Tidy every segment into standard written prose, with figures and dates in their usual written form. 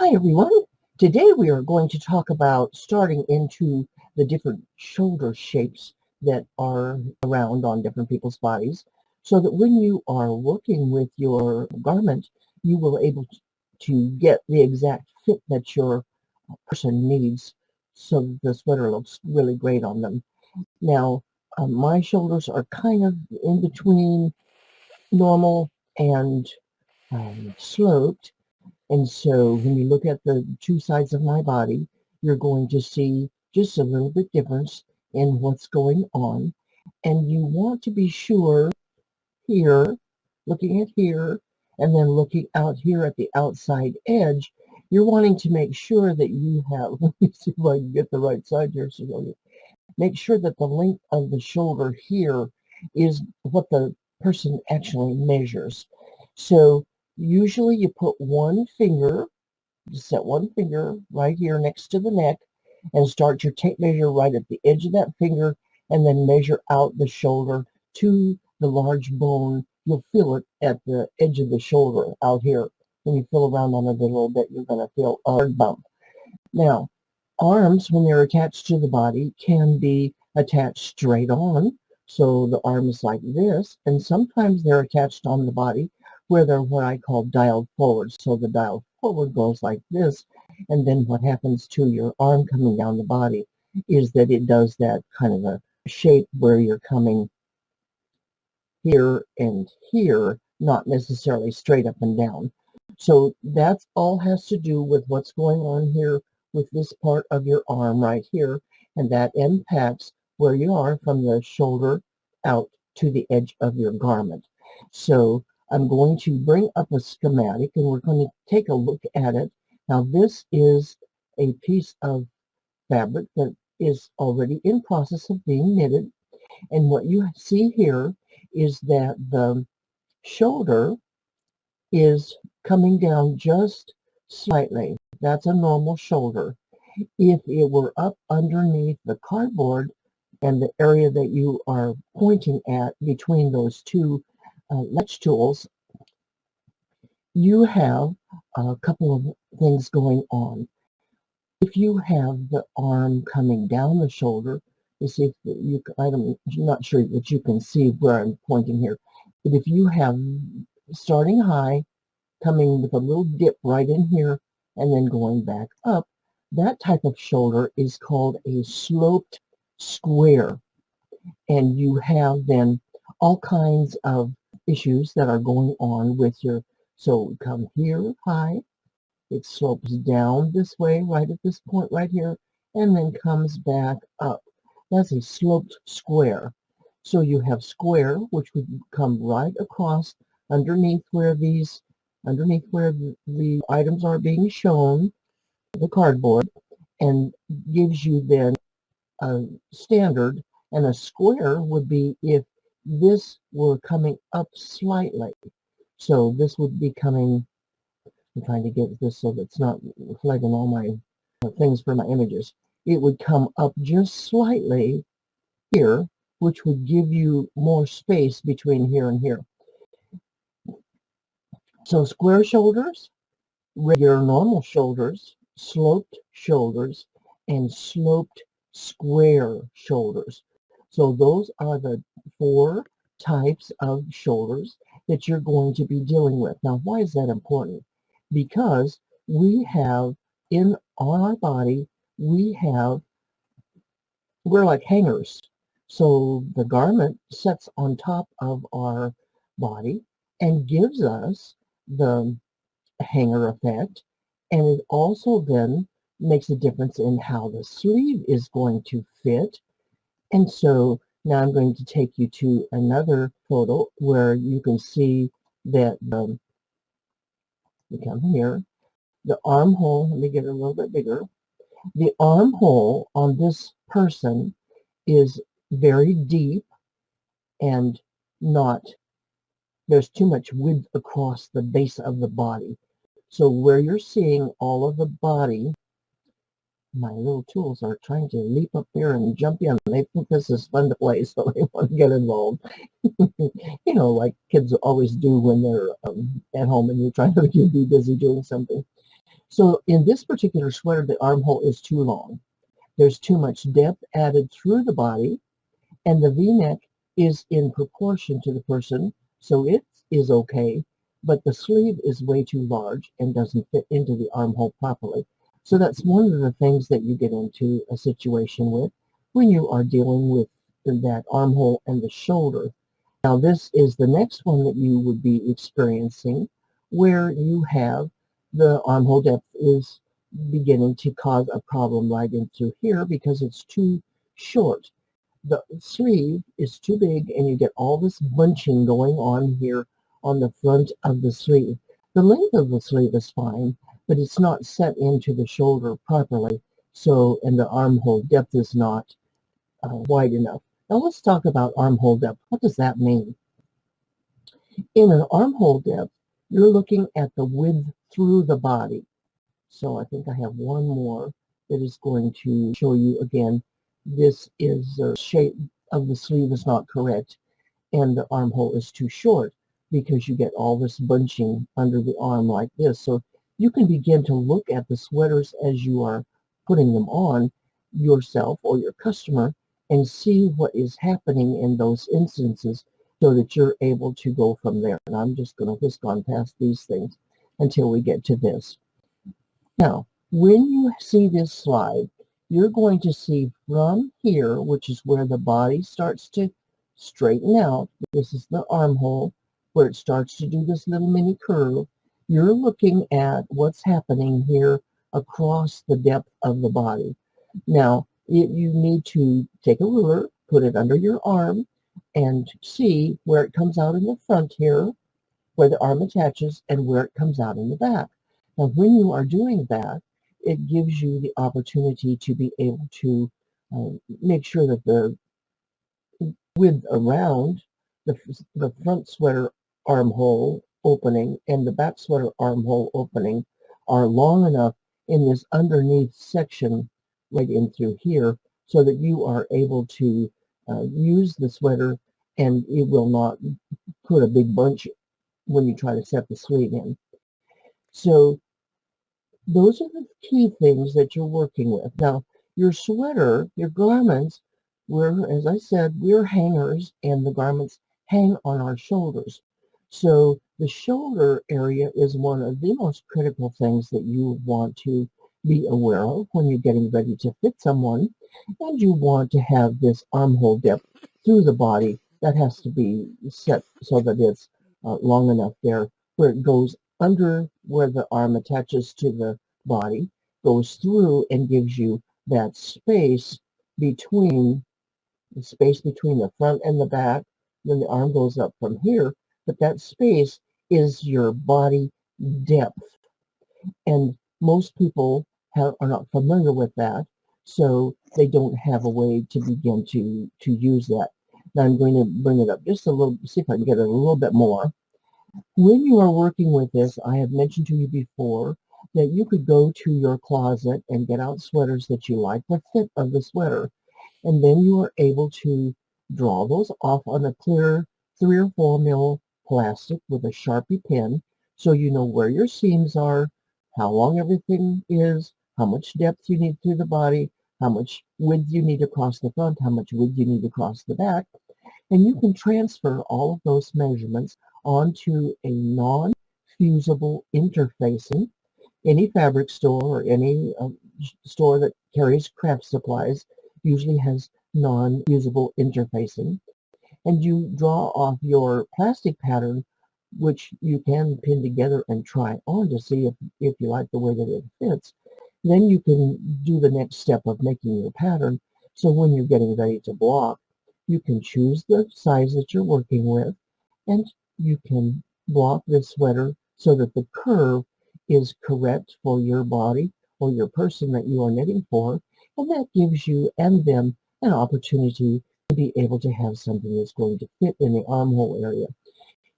Hi everyone. Today we are going to talk about starting into the different shoulder shapes that are around on different people's bodies so that when you are working with your garment, you will able to get the exact fit that your person needs so that the sweater looks really great on them. Now, my shoulders are kind of in between normal and sloped. And so when you look at the two sides of my body, you're going to see just a little bit difference in what's going on. And you want to be sure here, looking at here, and then looking out here at the outside edge, you're wanting to make sure that you have, let me see if I can get the right side here. So you'll make sure that the length of the shoulder here is what the person actually measures. So usually you put one finger, just set one finger right here next to the neck and start your tape measure right at the edge of that finger and then measure out the shoulder to the large bone. You'll feel it at the edge of the shoulder out here. When you feel around on it a little bit, you're going to feel a hard bump. Now, arms, when they're attached to the body, can be attached straight on. So the arm is like this, and sometimes they're attached on the body where they're what I call dialed forward. So the dialed forward goes like this, and then what happens to your arm coming down the body is that it does that kind of a shape where you're coming here and here, not necessarily straight up and down. So that's all has to do with what's going on here with this part of your arm right here, and that impacts where you are from the shoulder out to the edge of your garment. So I'm going to bring up a schematic and we're going to take a look at it. Now this is a piece of fabric that is already in process of being knitted, and what you see here is that the shoulder is coming down just slightly. That's a normal shoulder. If it were up underneath the cardboard and the area that you are pointing at between those two latch tools, you have a couple of things going on. If you have the arm coming down the shoulder, you see if you, I'm not sure that you can see where I'm pointing here, but if you have starting high, coming with a little dip right in here, and then going back up, that type of shoulder is called a sloped square. And you have then all kinds of issues that are going on with your, so come here high, it slopes down this way, right at this point right here, and then comes back up. That's a sloped square. So you have square, which would come right across underneath where the items are being shown, the cardboard, and gives you then a standard. And a square would be if this were coming up slightly. So this would be coming, I'm trying to get this so that it's not flagging all my things for my images. It would come up just slightly here, which would give you more space between here and here. So square shoulders, regular normal shoulders, sloped shoulders, and sloped square shoulders. So those are the four types of shoulders that you're going to be dealing with. Now, why is that important? Because we have on our body, we're like hangers. So the garment sits on top of our body and gives us the hanger effect, and it also then makes a difference in how the sleeve is going to fit. And so now I'm going to take you to another photo where you can see that you come here, the armhole, let me get it a little bit bigger. The armhole on this person is very deep and not, there's too much width across the base of the body. So where you're seeing all of the body, my little tools are trying to leap up there and jump in. They think this is fun to play, so they want to get involved. You know, like kids always do when they're at home and you're trying to be busy doing something. So in this particular sweater, the armhole is too long. There's too much depth added through the body, and the V-neck is in proportion to the person, so it is okay, but the sleeve is way too large and doesn't fit into the armhole properly. So that's one of the things that you get into a situation with when you are dealing with that armhole and the shoulder. Now this is the next one that you would be experiencing, where you have the armhole depth is beginning to cause a problem right into here because it's too short. The sleeve is too big and you get all this bunching going on here on the front of the sleeve. The length of the sleeve is fine, but it's not set into the shoulder properly. So, and the armhole depth is not wide enough. Now let's talk about armhole depth. What does that mean? In an armhole depth, you're looking at the width through the body. So I think I have one more that is going to show you again. This is the shape of the sleeve is not correct and the armhole is too short because you get all this bunching under the arm like this. So you can begin to look at the sweaters as you are putting them on yourself or your customer and see what is happening in those instances so that you're able to go from there. And I'm just going to whisk on past these things until we get to this. Now, when you see this slide, you're going to see from here, which is where the body starts to straighten out. This is the armhole where it starts to do this little mini curve. You're looking at what's happening here across the depth of the body. Now, you need to take a ruler, put it under your arm, and see where it comes out in the front here, where the arm attaches, and where it comes out in the back. Now, when you are doing that, it gives you the opportunity to be able to make sure that the width around the front sweater armhole opening and the back sweater armhole opening are long enough in this underneath section right in through here so that you are able to use the sweater and it will not put a big bunch when you try to set the sleeve in. So those are the key things that you're working with. Now, your sweater, your garments, as I said, we're hangers and the garments hang on our shoulders. So the shoulder area is one of the most critical things that you want to be aware of when you're getting ready to fit someone. And you want to have this armhole depth through the body that has to be set so that it's long enough there where it goes under where the arm attaches to the body, goes through and gives you that space between the front and the back. Then the arm goes up from here, but that space is your body depth. And most people are not familiar with that, so they don't have a way to begin to use that. Now I'm going to bring it up just a little, see if I can get it a little bit more. When you are working with this, I have mentioned to you before that you could go to your closet and get out sweaters that you like the fit of the sweater, and then you are able to draw those off on a clear 3 or 4 mil plastic with a Sharpie pen so you know where your seams are, how long everything is, how much depth you need through the body, how much width you need across the front, how much width you need across the back, and you can transfer all of those measurements onto a non-fusible interfacing. Any fabric store or any store that carries craft supplies usually has non-fusible interfacing. And you draw off your plastic pattern, which you can pin together and try on to see if you like the way that it fits. Then you can do the next step of making your pattern. So when you're getting ready to block, you can choose the size that you're working with, and you can block this sweater so that the curve is correct for your body or your person that you are knitting for, and that gives you and them an opportunity to be able to have something that's going to fit in the armhole area.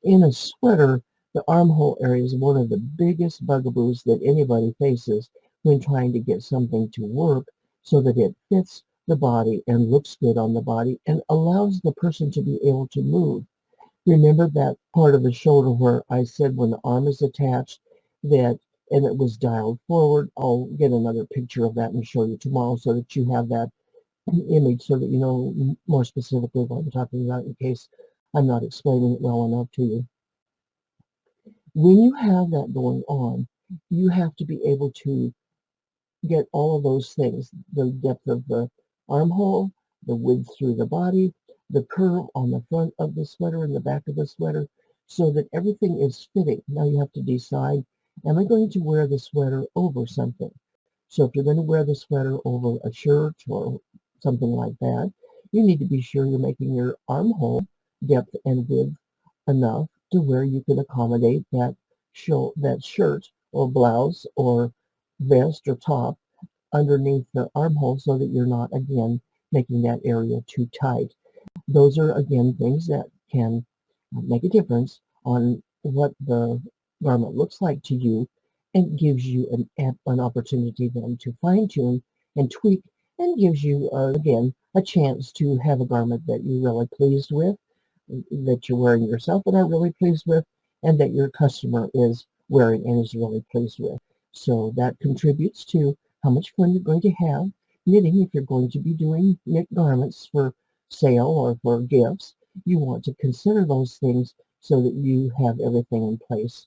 In a sweater, the armhole area is one of the biggest bugaboos that anybody faces when trying to get something to work so that it fits the body and looks good on the body and allows the person to be able to move. Remember that part of the shoulder where I said when the arm is attached that and it was dialed forward. I'll get another picture of that and show you tomorrow so that you have that image so that you know more specifically what I'm talking about in case I'm not explaining it well enough to you. When you have that going on, you have to be able to get all of those things, the depth of the armhole, the width through the body, the curve on the front of the sweater and the back of the sweater, so that everything is fitting. Now you have to decide, am I going to wear the sweater over something? So if you're going to wear the sweater over a shirt or something like that, you need to be sure you're making your armhole depth and width enough to where you can accommodate that shirt or blouse or vest or top underneath the armhole so that you're not, again, making that area too tight. Those are, again, things that can make a difference on what the garment looks like to you and gives you an opportunity then to fine tune and tweak and gives you, again, a chance to have a garment that you're really pleased with, that you're wearing yourself and are really pleased with, and that your customer is wearing and is really pleased with. So that contributes to how much fun you're going to have knitting. If you're going to be doing knit garments for sale or for gifts, you want to consider those things so that you have everything in place.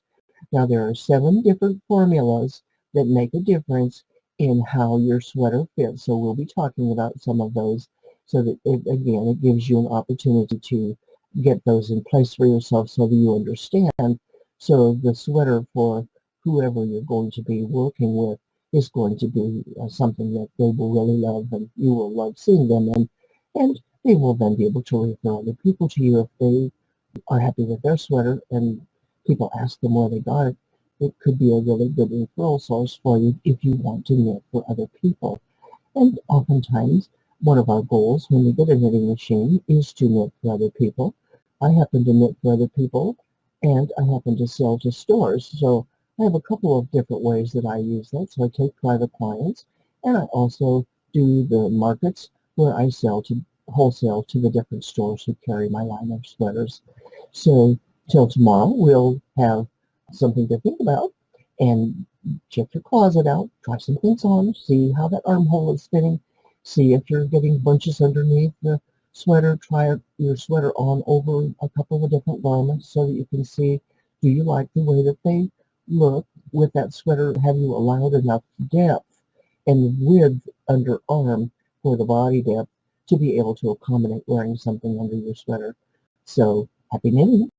Now, there are 7 different formulas that make a difference in how your sweater fits. So we'll be talking about some of those so that, again, it gives you an opportunity to get those in place for yourself so that you understand. So the sweater for whoever you're going to be working with is going to be something that they will really love and you will love seeing them in. And they will then be able to refer other people to you if they are happy with their sweater and people ask them where they got it. It could be a really good referral source for you if you want to knit for other people. And oftentimes, one of our goals when we get a knitting machine is to knit for other people. I happen to knit for other people, and I happen to sell to stores. So I have a couple of different ways that I use that. So I take private clients, and I also do the markets where I sell to wholesale to the different stores who carry my line of sweaters. So till tomorrow, we'll have something to think about and check your closet out, try some things on, see how that armhole is fitting, see if you're getting bunches underneath the sweater, try your sweater on over a couple of different garments so that you can see, do you like the way that they look with that sweater? Have you allowed enough depth and width under arm for the body depth to be able to accommodate wearing something under your sweater? So happy knitting.